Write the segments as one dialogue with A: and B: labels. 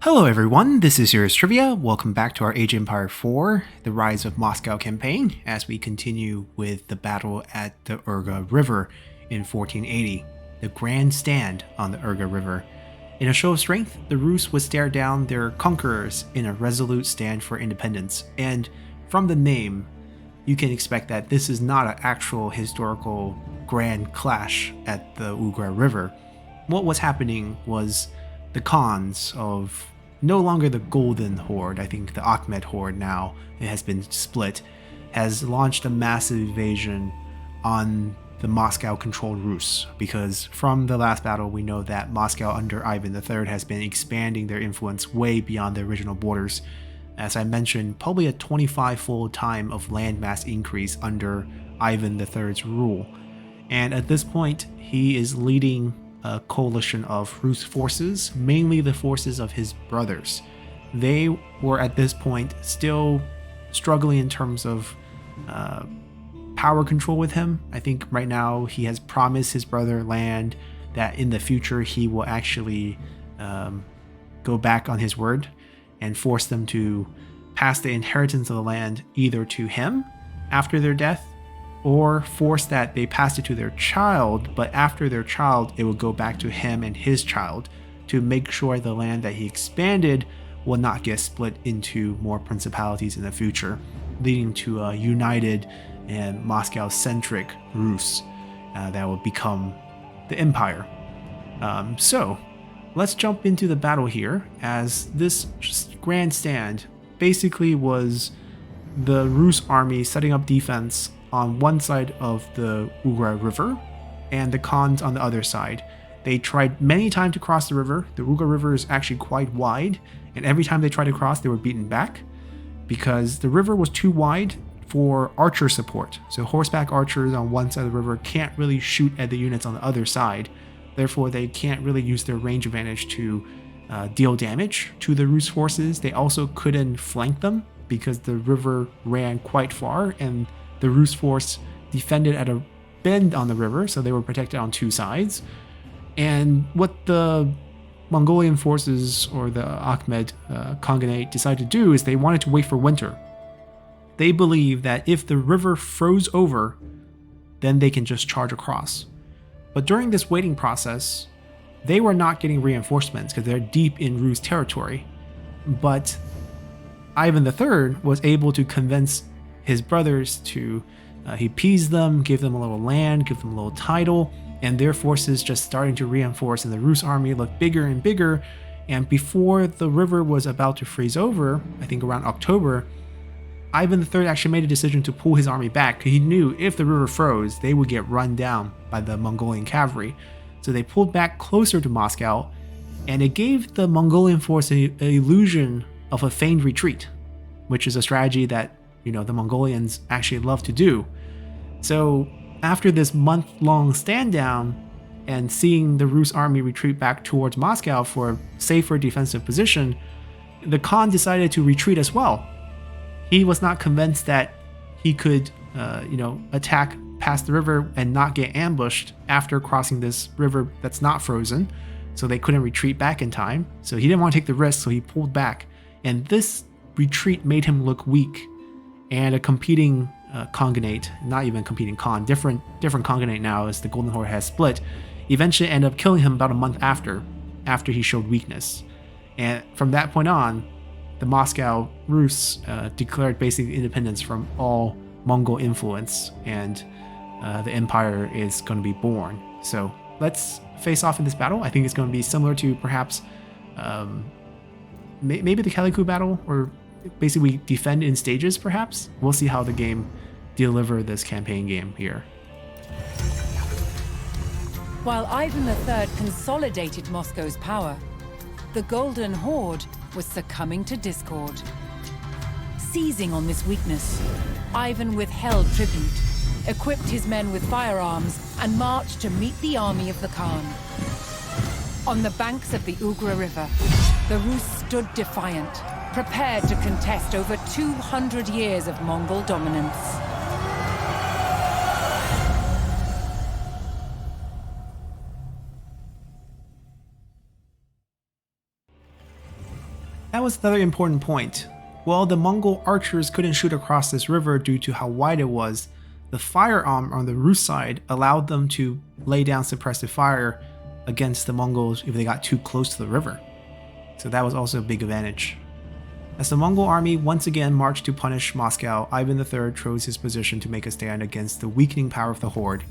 A: Hello everyone, this is Yours Trivia. Welcome back to our Age of Empire 4, The Rise of Moscow campaign, as we continue with the battle at the Ugra River in 1480, the Grand Stand on the Ugra River. In a show of strength, the Rus would stare down their conquerors in a resolute stand for independence, and from the name, you can expect that this is not an actual historical grand clash at the Ugra River. What was happening was the Khans of no longer the Golden Horde, I think the Akhmed Horde now, it has been split, has launched a massive invasion on the Moscow-controlled Rus, because from the last battle we know that Moscow under Ivan III has been expanding their influence way beyond the original borders. As I mentioned, probably a 25-fold time of landmass increase under Ivan III's rule. And at this point, he is leading a coalition of Rus forces, mainly the forces of his brothers. They were at this point still struggling in terms of power control with him. I think right now he has promised his brother land that in the future he will actually go back on his word and force them to pass the inheritance of the land either to him after their death, or force that they pass it to their child, but after their child, it will go back to him and his child to make sure the land that he expanded will not get split into more principalities in the future, leading to a united and Moscow-centric Rus that will become the empire. So let's jump into the battle here, as this grand stand basically was the Rus army setting up defense on one side of the Ugra River and the Khans on the other side. They tried many times to cross the river. The Ugra River is actually quite wide, and every time they tried to cross, they were beaten back because the river was too wide for archer support. So horseback archers on one side of the river can't really shoot at the units on the other side. Therefore, they can't really use their range advantage to deal damage to the Rus forces. They also couldn't flank them because the river ran quite far, and the Rus force defended at a bend on the river, so they were protected on two sides. And what the Mongolian forces, or the Akhmed Khanate, decided to do is they wanted to wait for winter. They believed that if the river froze over, then they can just charge across. But during this waiting process, they were not getting reinforcements because they're deep in Rus territory. But Ivan III was able to convince his brothers to he appeased them, gave them a little land, give them a little title, and their forces just starting to reinforce, and the Rus army looked bigger and bigger. And before the river was about to freeze over, I think around October, Ivan III actually made a decision to pull his army back, because he knew if the river froze, they would get run down by the Mongolian cavalry. So they pulled back closer to Moscow, and it gave the Mongolian force an illusion of a feigned retreat, which is a strategy that the Mongolians actually love to do. So after this month-long stand down and seeing the Rus army retreat back towards Moscow for a safer defensive position, the Khan decided to retreat as well. He was not convinced that he could, attack past the river and not get ambushed after crossing this river that's not frozen, so they couldn't retreat back in time. So he didn't want to take the risk, so he pulled back. And this retreat made him look weak. And a competing Khanate, not even competing Khan, different Khanate now, as the Golden Horde has split, eventually ended up killing him about a month after he showed weakness. And from that point on, the Moscow Rus declared basic independence from all Mongol influence, and the empire is going to be born. So let's face off in this battle. I think it's going to be similar to perhaps maybe the Calicut battle, or basically we defend in stages perhaps. We'll see how the game deliver this campaign game here.
B: While Ivan III consolidated Moscow's power, the Golden Horde was succumbing to discord. Seizing on this weakness, Ivan withheld tribute, equipped his men with firearms, and marched to meet the army of the Khan. On the banks of the Ugra River, the Rus stood defiant, prepared to contest over 200 years of Mongol dominance.
A: That was another important point. While the Mongol archers couldn't shoot across this river due to how wide it was, the firearm on the Rus side allowed them to lay down suppressive fire against the Mongols if they got too close to the river. So that was also a big advantage. As the Mongol army once again marched to punish Moscow, Ivan III chose his position to make a stand against the weakening power of the horde.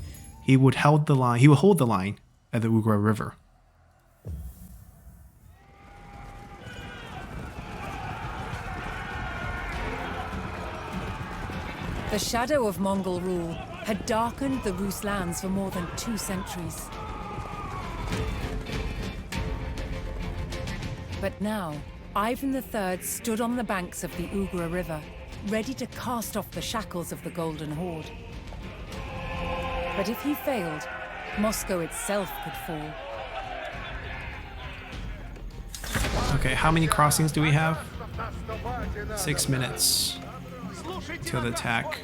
A: He would hold the line at the Ugra River.
B: The shadow of Mongol rule had darkened the Rus lands for more than 2 centuries. But now, Ivan III stood on the banks of the Ugra River, ready to cast off the shackles of the Golden Horde. But if he failed, Moscow itself could fall.
A: Okay, how many crossings do we have? 6 minutes till the attack.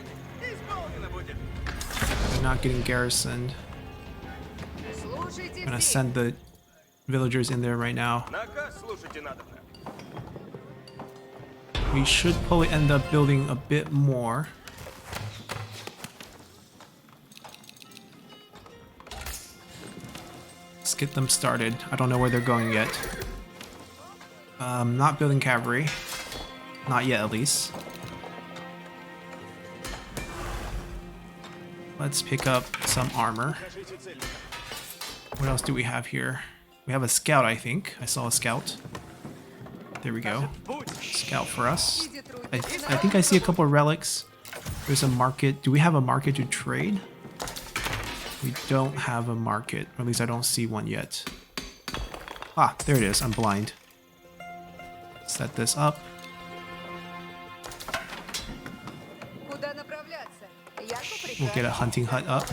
A: They're not getting garrisoned. I'm gonna send the villagers in there right now. We should probably end up building a bit more. Let's get them started. I don't know where they're going yet. Not building cavalry. Not yet, at least. Let's pick up some armor. What else do we have here? We have a scout, I think. I saw a scout. There we go. Scout for us. I think I see a couple of relics. There's a market. Do we have a market to trade? We don't have a market. Or at least I don't see one yet. Ah, there it is. I'm blind. Set this up. We'll get a hunting hut up.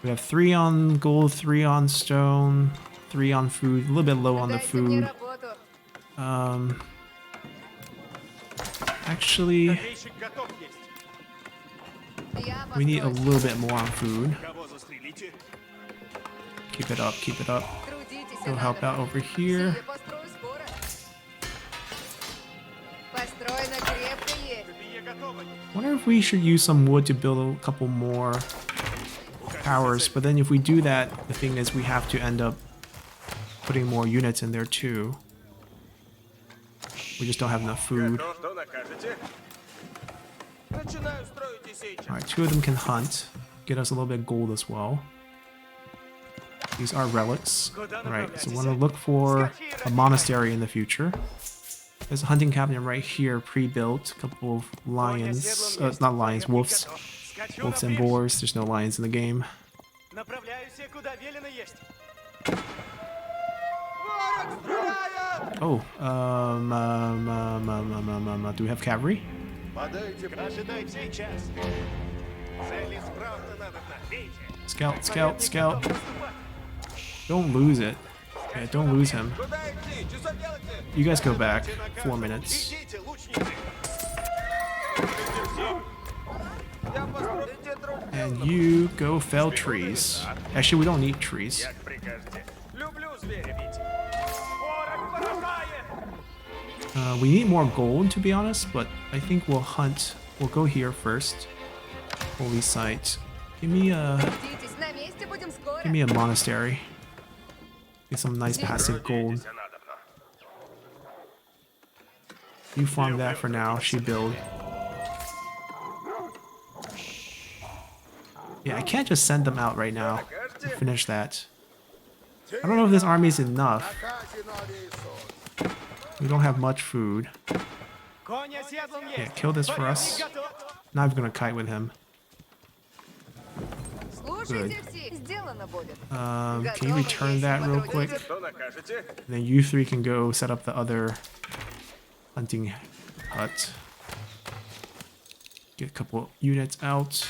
A: We have 3 on gold, 3 on stone, 3 on food. A little bit low on the food. Actually, we need a little bit more on food. Keep it up, keep it up. We'll help out over here. Wonder if we should use some wood to build a couple more towers, but then if we do that, the thing is we have to end up putting more units in there too. We just don't have enough food. Alright, 2 of them can hunt. Get us a little bit of gold as well. These are relics. Alright, so we want to look for a monastery in the future. There's a hunting cabin right here, pre-built. A couple of lions. Not lions, wolves. Wolves and boars. There's no lions in the game. Oh, do we have cavalry? Scout, scout, scout. Don't lose it. Yeah, don't lose him. You guys go back. 4 minutes. And you go fell trees. Actually, we don't need trees. We need more gold, to be honest, but I think we'll hunt. We'll go here first. Holy site. Give me a monastery. Get some nice passive gold. You farm that for now. She build. Yeah, I can't just send them out right now. Finish that. I don't know if this army is enough. We don't have much food. Yeah, kill this for us. Not even gonna kite with him. Good. Can you return that real quick? And then you 3 can go set up the other hunting hut. Get a couple units out.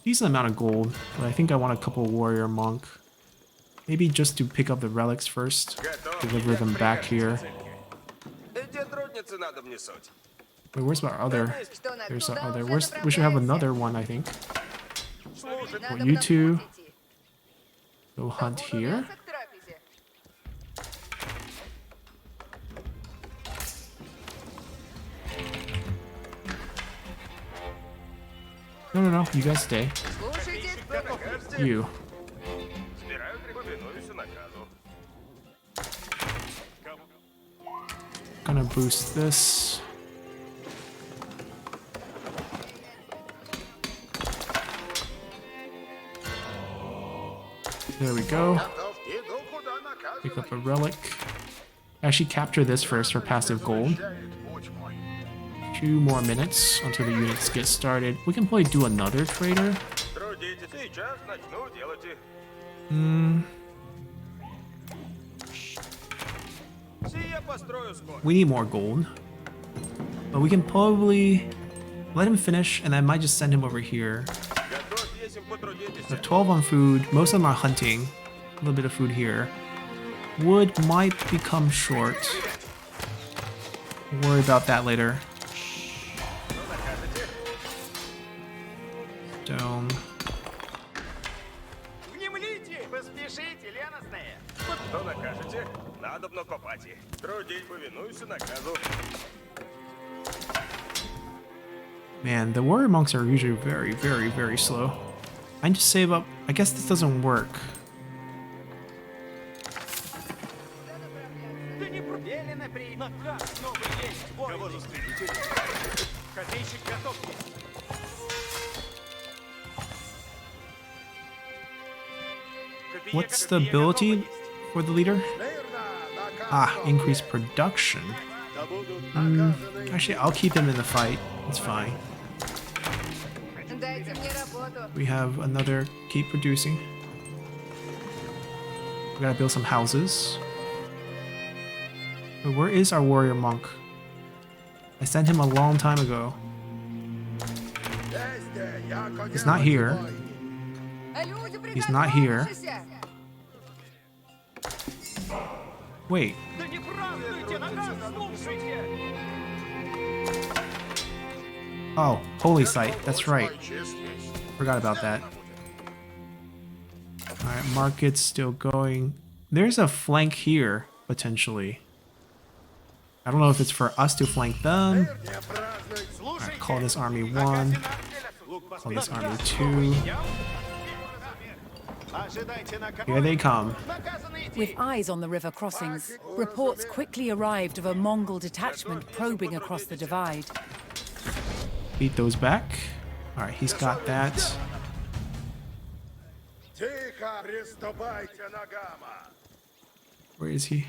A: Decent amount of gold, but I think I want a couple warrior monk. Maybe just to pick up the relics first. Deliver them back here. Wait, where's our other? There's our other. We should have another one, I think. Well, you 2 go hunt here. No, you guys stay. You. Gonna boost this. There we go. Pick up a relic. Actually capture this first for passive gold. 2 more minutes until the units get started. We can probably do another trader. We need more gold. But we can probably let him finish, and I might just send him over here. We have 12 on food. Most of them are hunting. A little bit of food here. Wood might become short. We'll worry about that later. Stone. Man, the warrior monks are usually very slow. I just save up. I guess this doesn't work. What's the ability for the leader? Ah, increase production. Actually, I'll keep him in the fight. It's fine. We have another. Keep producing. We gotta build some houses. But where is our warrior monk? I sent him a long time ago. He's not here. He's not here. Wait. Oh, holy site. That's right. Forgot about that. Alright, market's still going. There's a flank here, potentially. I don't know if it's for us to flank them. Alright, call this army 1. Call this army 2. Here they come.
B: With eyes on the river crossings, reports quickly arrived of a Mongol detachment probing across the divide.
A: Beat those back. Alright, he's got that. Where is he?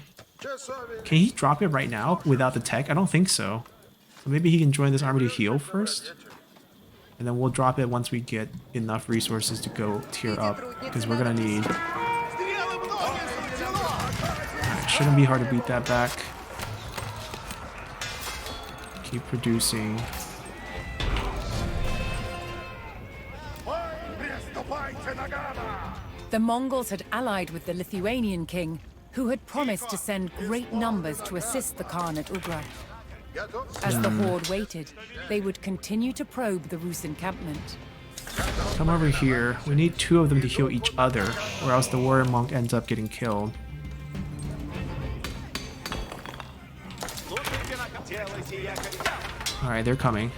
A: Can he drop it right now without the tech? I don't think so. So maybe he can join this army to heal first? And then we'll drop it once we get enough resources to go tier up. Because we're gonna need... Alright, shouldn't be hard to beat that back. Keep producing.
B: The Mongols had allied with the Lithuanian king, who had promised to send great numbers to assist the Khan at Ugra. As the horde waited, they would continue to probe the Rus encampment.
A: Come over here. We need 2 of them to heal each other, or else the warrior monk ends up getting killed. Alright, they're coming.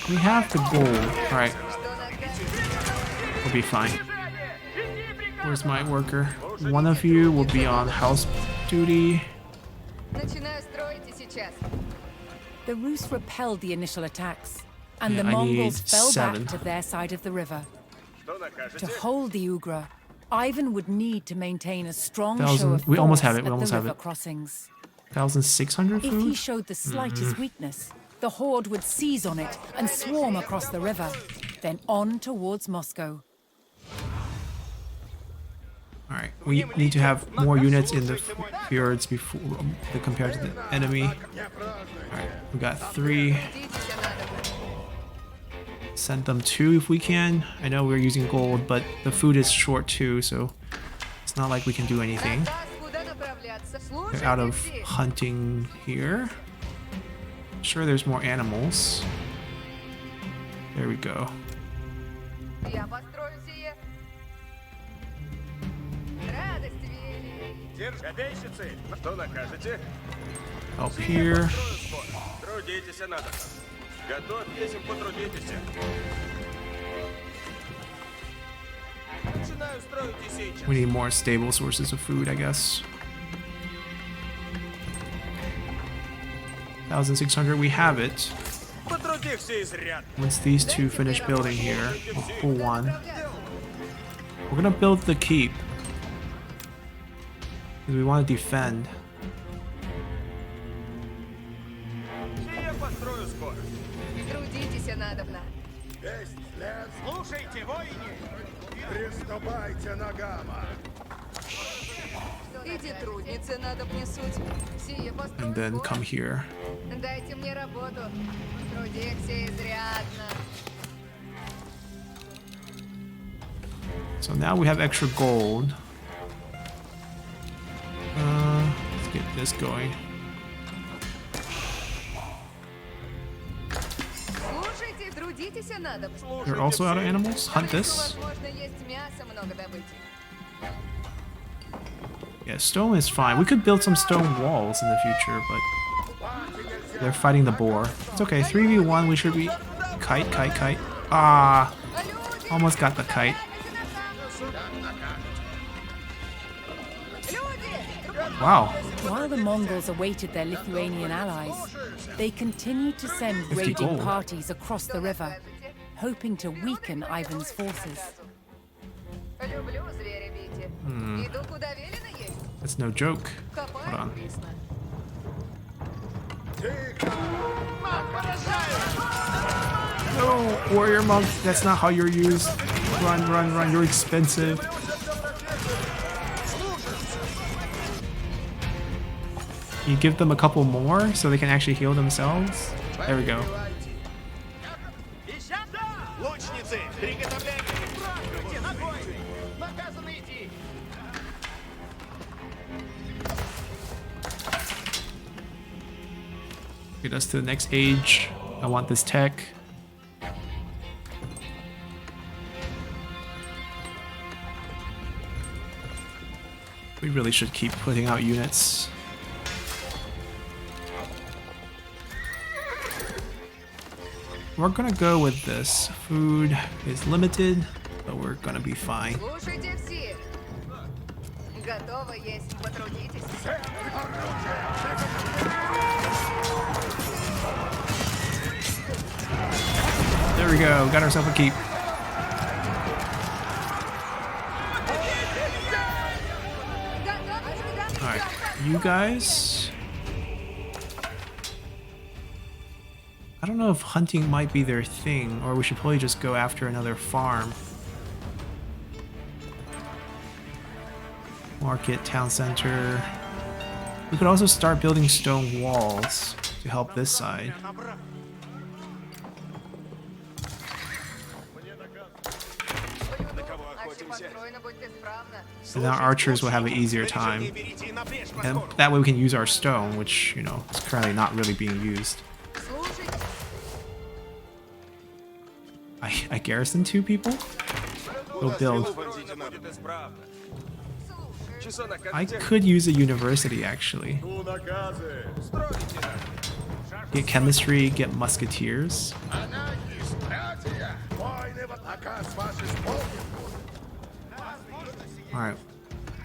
A: We have the gold. Alright. We'll be fine. Where's my worker? One of you will be on house duty.
B: The Rus repelled the initial attacks, and
A: Yeah,
B: the
A: I
B: Mongols
A: need
B: fell
A: 7.
B: back to their side of the river. To hold the Ugra, Ivan would need to maintain a strong show of
A: We almost have
B: force
A: it. We
B: at
A: almost
B: the
A: have
B: river
A: it.
B: crossings.
A: 1,600
B: If he
A: food?
B: showed the slightest weakness, the horde would seize on it and swarm across the river, then on towards Moscow.
A: Alright, we need to have more units in the fjords before compared to the enemy. Alright, we got 3. Send them 2 if we can. I know we're using gold, but the food is short too, so it's not like we can do anything. They're out of hunting here. Sure, there's more animals. There we go. Up here. We need more stable sources of food, I guess. 1,600, we have it. Once these two finish building here, we'll pull one. We're gonna build the keep. Because we want to defend. And then come here. So now we have extra gold. Let's get this going. You're also out of animals? Hunt this. Yeah, stone is fine. We could build some stone walls in the future, but they're fighting the boar. It's okay. 3v1, we should be... Kite, kite, kite. Ah! Almost got the kite. Wow.
B: While the Mongols awaited their Lithuanian allies, they continued to send raiding parties across the river, hoping to weaken Ivan's forces.
A: That's no joke. Hold on. No, warrior monk, that's not how you're used. Run, run, run, you're expensive. You give them a couple more so they can actually heal themselves. There we go. Get us to the next age. I want this tech. We really should keep putting out units. We're gonna go with this. Food is limited, but we're gonna be fine. There we go, got ourselves a keep. Alright, you guys... I don't know if hunting might be their thing, or we should probably just go after another farm. Market, town center. We could also start building stone walls to help this side. So now archers will have an easier time. And that way we can use our stone, which, you know, is currently not really being used. I garrison 2 people? We'll build. I could use a university, actually. Get chemistry, get musketeers. Alright.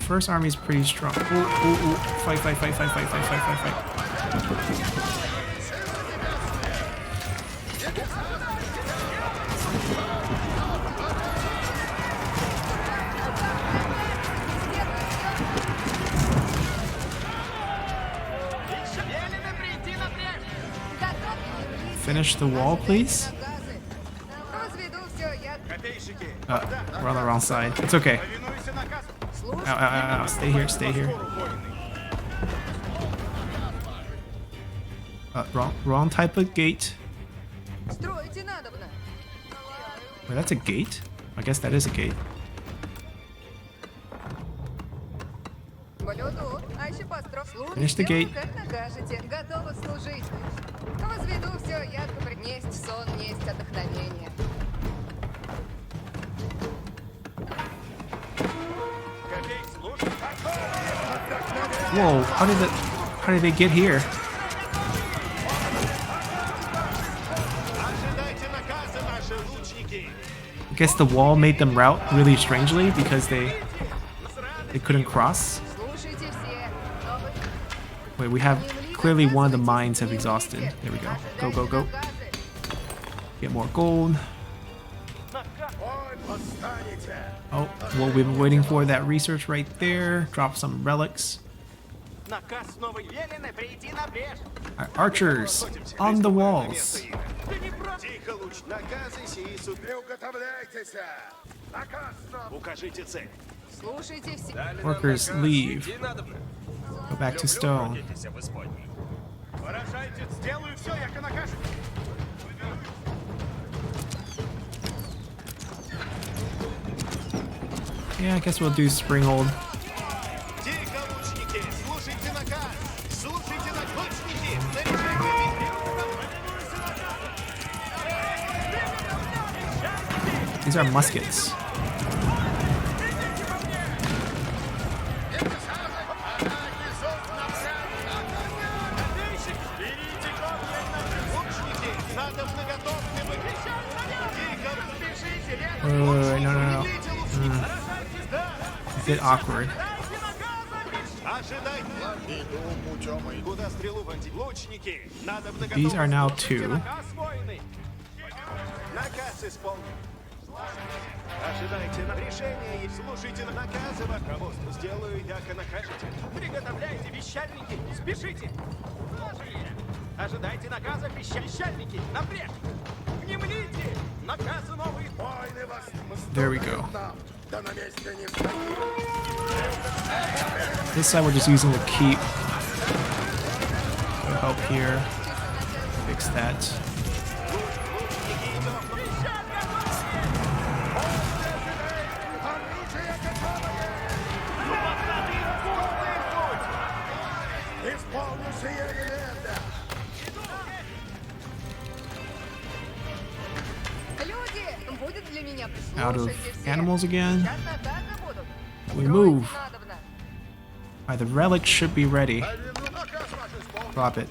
A: First army is pretty strong. Ooh, ooh, ooh. Fight, fight, fight, fight, fight, fight, fight, fight, fight. Finish the wall, please. We're on the wrong side. It's okay. Ow, ow, ow, ow. Stay here, stay here. Wrong type of gate. Wait, that's a gate? I guess that is a gate. Finish the gate. Whoa, how did they get here? I guess the wall made them route really strangely because they couldn't cross. Wait, we have clearly one of the mines have exhausted. There we go. Go, go, go. Get more gold. Oh, what we've been waiting for, that research right there. Drop some relics. Our archers on the walls. Workers leave. Go back to stone. Yeah, I guess we'll do Springhold. These are muskets. Wait, no. A bit awkward. These are now 2.
C: Ожидайте на решение и слушайте наказы руководству. Сделаю, яко накажете. Приготовляйте, вещальники, спешите. Ожидайте наказа, вещальники, напряг. Внемлите, наказы новые.
A: There we go. This side we're just using the keep. Go help here. Fix that. Out of animals again. We move. Alright, the relic should be ready. Drop it.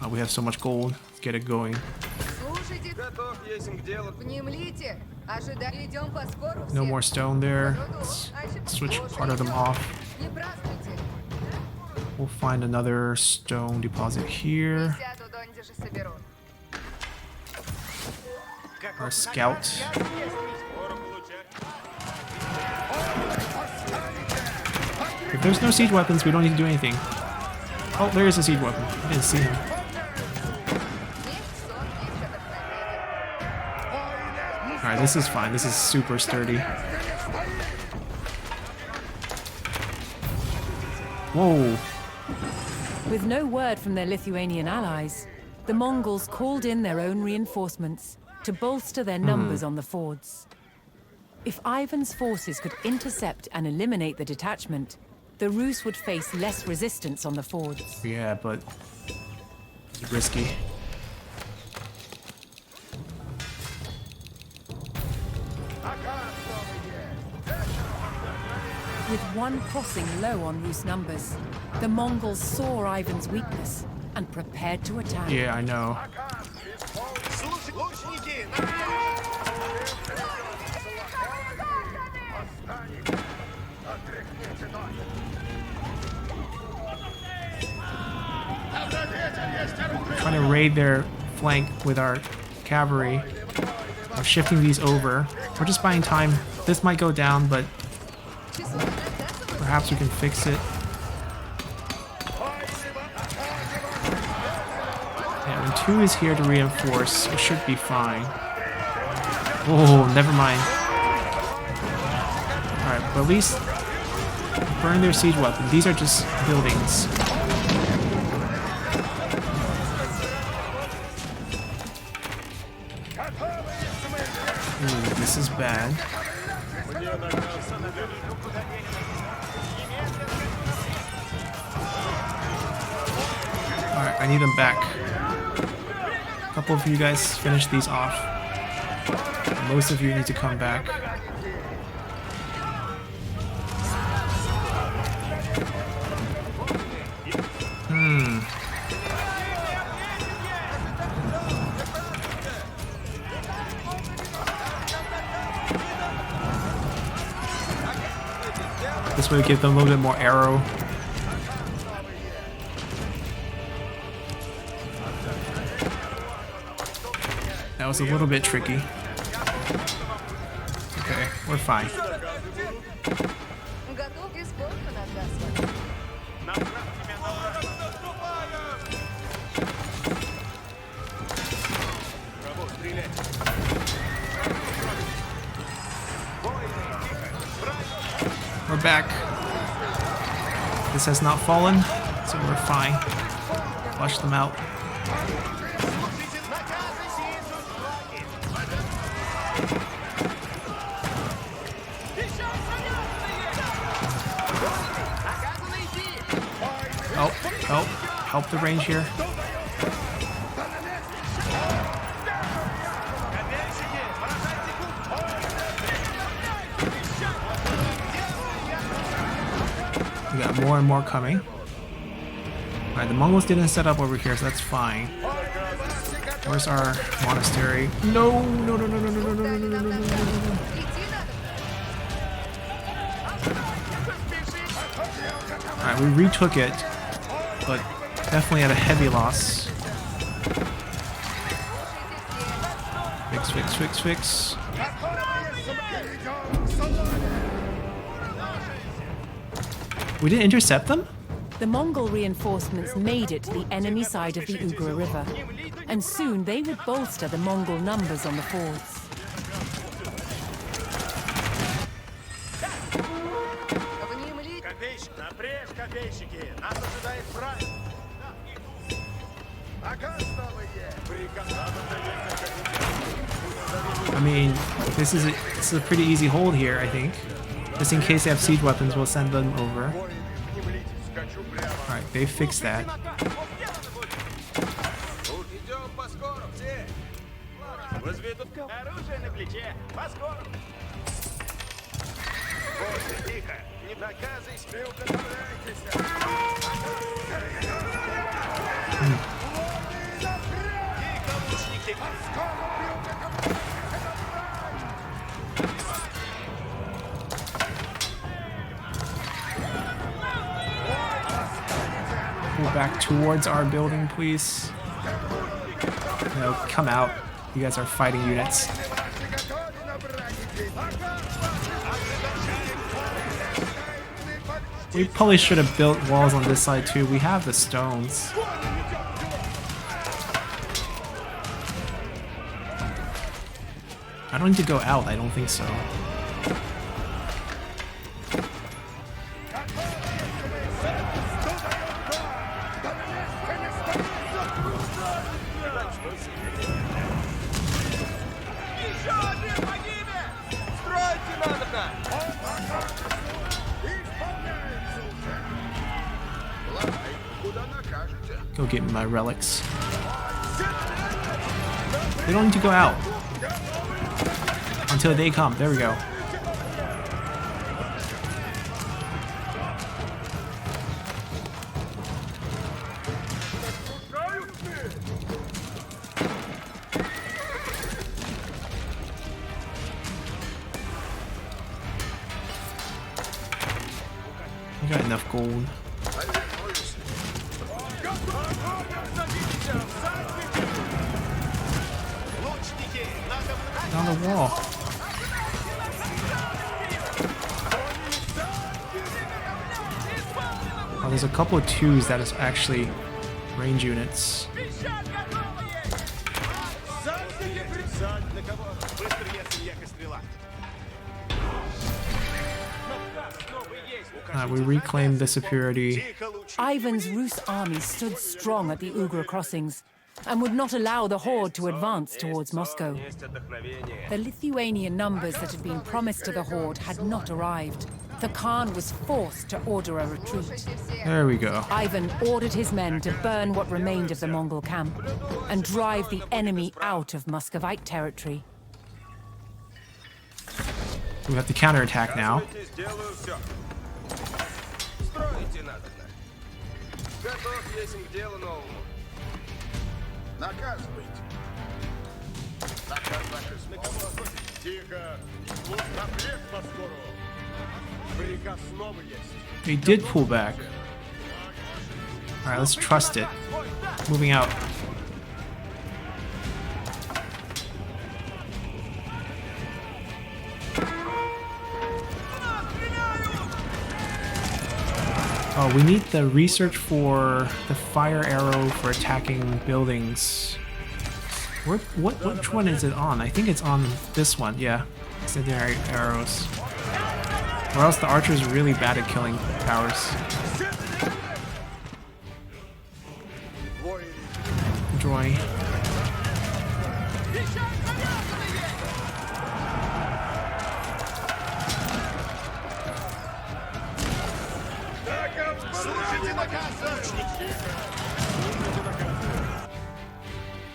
A: Oh, we have so much gold. Let's get it going. No more stone there. Let's switch part of them off. We'll find another stone deposit here. Our scout. If there's no siege weapons, we don't need to do anything. Oh, there is a siege weapon. I didn't see him. Alright, this is fine. This is super sturdy. Whoa.
B: With no word from their Lithuanian allies, the Mongols called in their own reinforcements to bolster their numbers on the fords. If Ivan's forces could intercept and eliminate the detachment, the Rus would face less resistance on the fords.
A: Yeah, but it's risky.
B: With one crossing low on Rus numbers, the Mongols saw Ivan's weakness and prepared to attack.
A: Yeah, I know. Trying to raid their flank with our cavalry. We're shifting these over. We're just buying time. This might go down, but perhaps we can fix it. Yeah, when 2 is here to reinforce, it should be fine. Oh, never mind. Alright, but at least burn their siege weapon. These are just buildings. Ooh, this is bad. Alright, I need them back. A couple of you guys finish these off. Most of you need to come back. This way, give them a little bit more arrow. That was a little bit tricky. Okay, we're fine. We're back. This has not fallen, so we're fine. Flush them out. Oh, help the range here. We got more and more coming. Alright, the Mongols didn't set up over here, so that's fine. Where's our monastery? No, no, no, no, no, no, no, no, no, no, no, no, no. Alright, we retook it, but definitely at a heavy loss. Fix, fix, fix, fix. We didn't intercept them?
B: The Mongol reinforcements made it to the enemy side of the Ugra River, and soon they would bolster the Mongol numbers on the fords.
A: I mean, this is a pretty easy hold here, I think. Just in case they have siege weapons, we'll send them over. Alright, they fixed that. Pull back towards our building, please. No, come out. You guys are fighting units. We probably should have built walls on this side too. We have the stones. I don't need to go out. I don't think so. Go get my relics. We don't need to go out until they come. There we go. We got enough gold. On the wall. Oh, there's a couple of twos that is actually range units. We reclaimed the superiority.
B: Ivan's Rus army stood strong at the Ugra crossings and would not allow the horde to advance towards Moscow. The Lithuanian numbers that had been promised to the horde had not arrived. The Khan was forced to order a retreat.
A: There we go.
B: Ivan ordered his men to burn what remained of the Mongol camp and drive the enemy out of Muscovite territory.
A: We have to counterattack now.
C: Оказывайте, сделаю все. Строите надобно. Готов есть к делу новому.
D: Наказывайте. Наказ закрыт. Тихо. Слух на хлеб поскору.
C: Приказ снова есть.
A: They did pull back. Alright, let's trust it. Moving out. Oh, we need the research for the fire arrow for attacking buildings. Which one is it on? I think it's on this one, yeah. Incendiary arrows. Or else the archer is really bad at killing towers. Enjoy.
C: Слушайте наказ, лучники!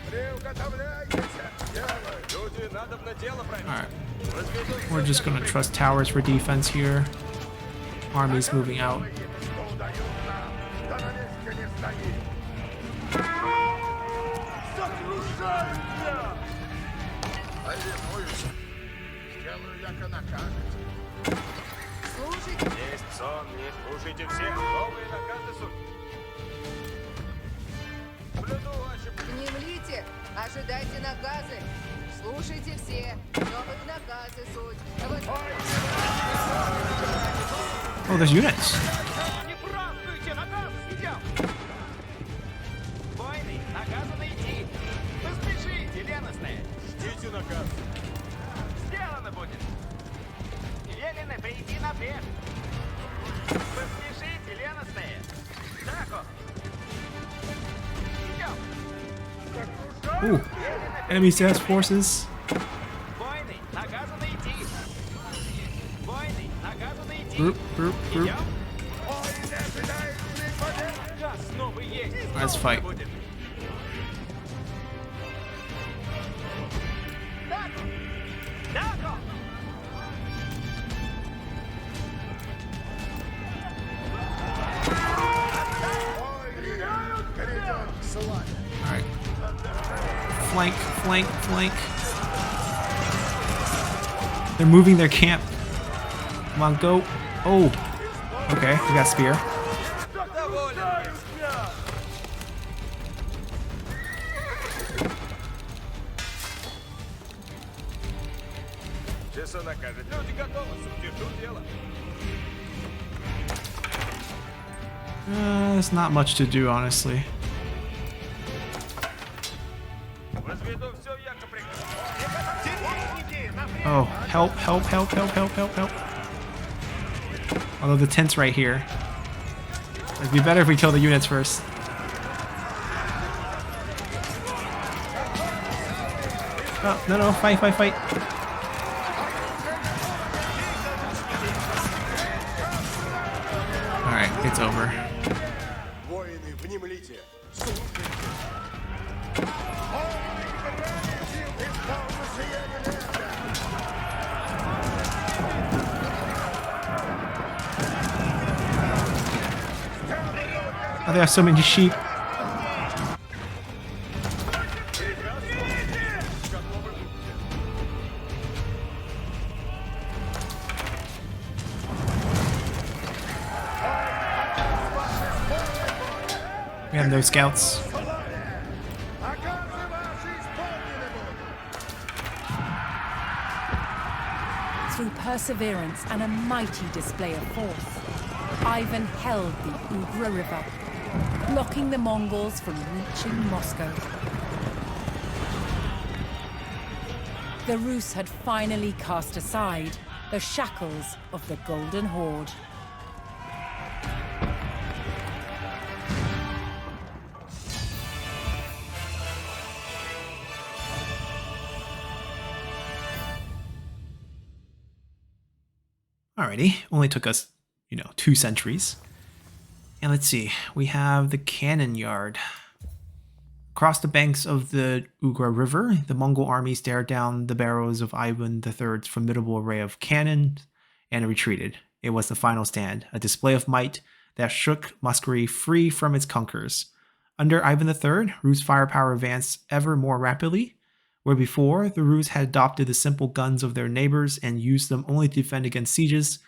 D: Приготовляйтесь.
C: Люди, надобно дело править.
A: Alright. We're just gonna trust towers for defense here. Army's moving out.
D: Что дают нам, да на месте не стоит. Сокрушай меня! Повинуюсь. Сделаю, яко накажете.
E: Слушайте,
C: Есть сон, не слушайте всех. Новые наказы суть. Блюду ваши...
E: внемлите, ожидайте наказы. Слушайте все, новые наказы суть.
A: Oh, there's units.
C: Не празднуйте, наказ идем! Войны, наказано идти. Поспешите, леностные. Ждите наказ. Сделано будет. Велено прийти на бег. Поспешите, леностные. Так, идем.
A: Ooh. Enemy task forces.
C: Войны, наказано идти. Войны, наказано идти.
A: Group.
C: Идем. Газ снова есть.
A: Let's fight.
C: Будет. Так. Так.
A: Alright. Flank. They're moving their camp. Come on, go. Oh. Okay, we got spear.
C: Часа накажет. Люди готовы, субтитул дело.
A: There's not much to do, honestly.
C: Возведу все, яко приказ.
A: Oh, help. Although the tent's right here. It'd be better if we kill the units first. Oh, no, fight. Alright, it's over.
C: Воины, внемлите.
A: Oh, there are so many sheep. We have no scouts.
B: Through perseverance and a mighty display of force, Ivan held the Ugra River, blocking the Mongols from reaching Moscow. The Rus had finally cast aside the shackles of the Golden Horde.
A: Alrighty, only took us, 2 centuries. And let's see, we have the cannon yard. Across the banks of the Ugra River, the Mongol army stared down the barrels of Ivan III's formidable array of cannon and retreated. It was the final stand, a display of might that shook Muscovy free from its conquerors. Under Ivan III, Rus' firepower advanced ever more rapidly. Where before, the Rus had adopted the simple guns of their neighbors and used them only to defend against sieges,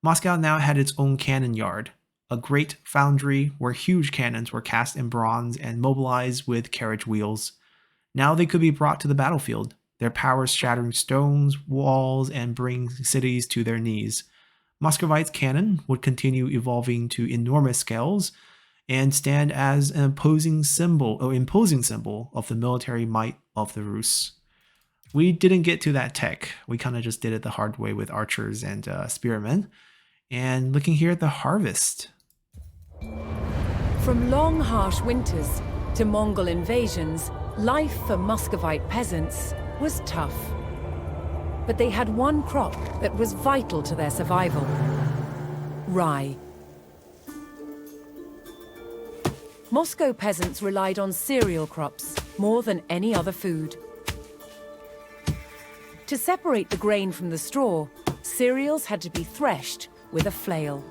A: Moscow now had its own cannon yard, a great foundry where huge cannons were cast in bronze and mobilized with carriage wheels. Now they could be brought to the battlefield, their powers shattering stones, walls, and bring cities to their knees. Muscovites' cannon would continue evolving to enormous scales and stand as an imposing symbol of the military might of the Rus. We didn't get to that tech. We kind of just did it the hard way with archers and spearmen. And looking here at the harvest.
B: From long, harsh winters to Mongol invasions, life for Muscovite peasants was tough. But they had one crop that was vital to their survival: rye. Moscow peasants relied on cereal crops more than any other food. To separate the grain from the straw, cereals had to be threshed with a flail.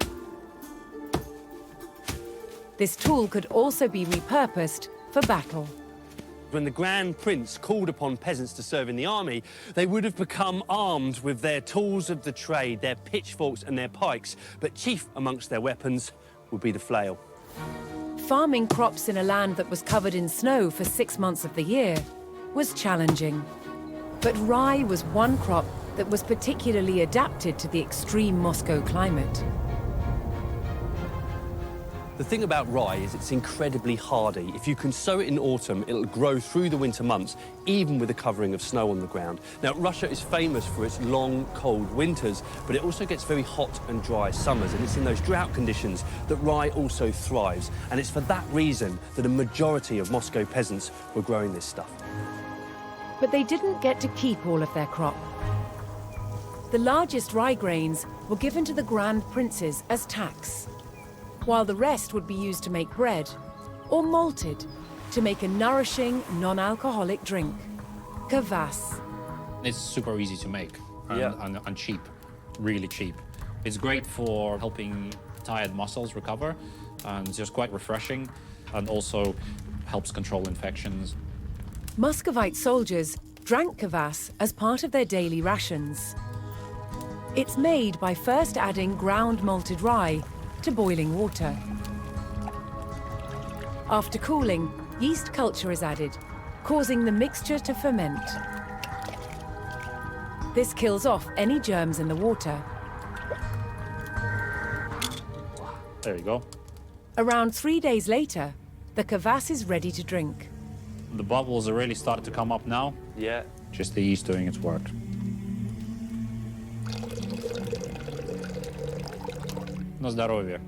B: This tool could also be repurposed for battle.
F: When the Grand Prince called upon peasants to serve in the army, they would have become armed with their tools of the trade, their pitchforks and their pikes, but chief amongst their weapons would be the flail.
B: Farming crops in a land that was covered in snow for 6 months of the year was challenging. But rye was one crop that was particularly adapted to the extreme Moscow climate.
F: The thing about rye is it's incredibly hardy. If you can sow it in autumn, it'll grow through the winter months, even with a covering of snow on the ground. Now, Russia is famous for its long, cold winters, but it also gets very hot and dry summers, and it's in those drought conditions that rye also thrives. And it's for that reason that a majority of Moscow peasants were growing this stuff.
B: But they didn't get to keep all of their crop. The largest rye grains were given to the Grand Princes as tax, while the rest would be used to make bread, or malted to make a nourishing, non-alcoholic drink, kvass.
G: It's super easy to make and cheap, really cheap. It's great for helping tired muscles recover, and it's just quite refreshing, and also helps control infections.
B: Muscovite soldiers drank kvass as part of their daily rations. It's made by first adding ground malted rye to boiling water. After cooling, yeast culture is added, causing the mixture to ferment. This kills off any germs in the water.
G: There you go.
B: Around 3 days later, the kvass is ready to drink.
G: The bubbles are really starting to come up now.
F: Yeah.
G: Just the yeast doing its work. На здоровье.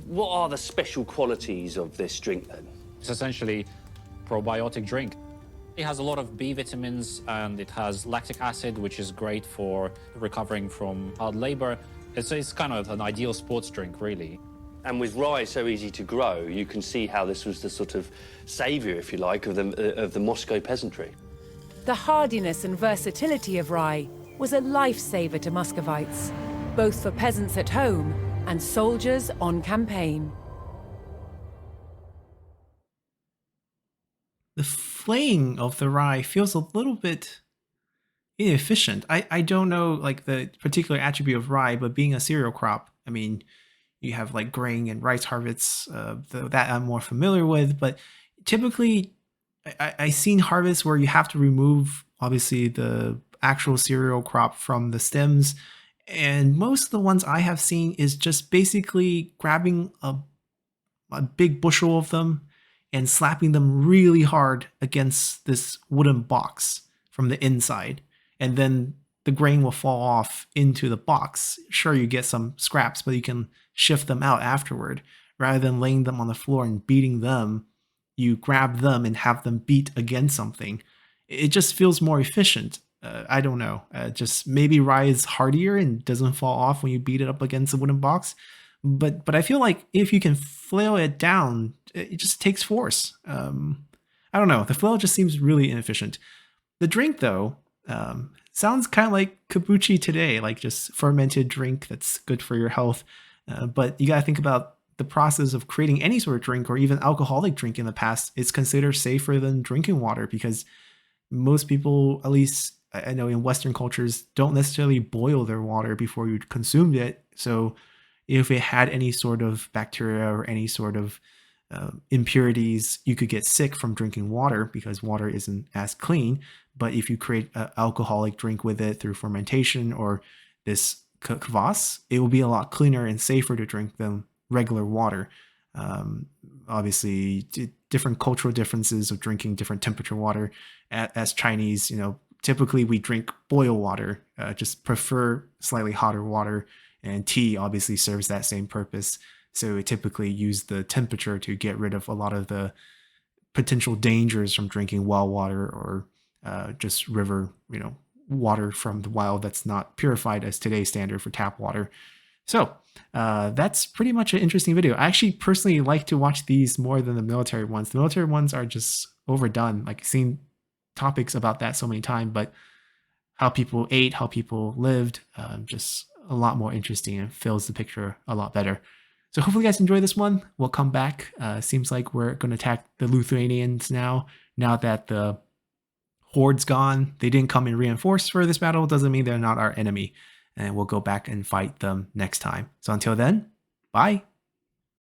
F: What are the special qualities of this drink then?
G: It's essentially a probiotic drink. It has a lot of B vitamins and it has lactic acid, which is great for recovering from hard labor. It's kind of an ideal sports drink, really.
F: And with rye so easy to grow, you can see how this was the sort of saviour, if you like, of the Moscow peasantry.
B: The hardiness and versatility of rye was a lifesaver to Muscovites, both for peasants at home and soldiers on campaign.
A: The flaying of the rye feels a little bit inefficient. I don't know like the particular attribute of rye, but being a cereal crop, I mean, you have like grain and rice harvests that I'm more familiar with, but typically I've seen harvests where you have to remove obviously the actual cereal crop from the stems, and most of the ones I have seen is just basically grabbing a big bushel of them and slapping them really hard against this wooden box from the inside, and then the grain will fall off into the box. Sure, you get some scraps, but you can shift them out afterward. Rather than laying them on the floor and beating them, you grab them and have them beat against something. It just feels more efficient. I don't know. Just maybe rye is hardier and doesn't fall off when you beat it up against a wooden box. but I feel like if you can flail it down, it just takes force. I don't know. The flail just seems really inefficient. The drink, though, sounds kind of like kombucha today, like just fermented drink that's good for your health. But you got to think about the process of creating any sort of drink or even alcoholic drink in the past. It's considered safer than drinking water because most people, at least I know in Western cultures, don't necessarily boil their water before you consumed it. So if it had any sort of bacteria or any sort of impurities, you could get sick from drinking water because water isn't as clean. But if you create an alcoholic drink with it through fermentation or this kvass, it will be a lot cleaner and safer to drink than regular water. Obviously, different cultural differences of drinking different temperature water. As Chinese, typically we drink boil water, just prefer slightly hotter water, and tea obviously serves that same purpose. So we typically use the temperature to get rid of a lot of the potential dangers from drinking well water or just river, water from the wild that's not purified as today's standard for tap water. So that's pretty much an interesting video. I actually personally like to watch these more than the military ones. The military ones are just overdone. Like, seen topics about that so many times, but how people ate, how people lived, just a lot more interesting and fills the picture a lot better. So hopefully you guys enjoy this one. We'll come back. Seems like we're going to attack the Lithuanians now that the horde's gone. They didn't come in reinforced for this battle. Doesn't mean they're not our enemy. And we'll go back and fight them next time. So until then, bye.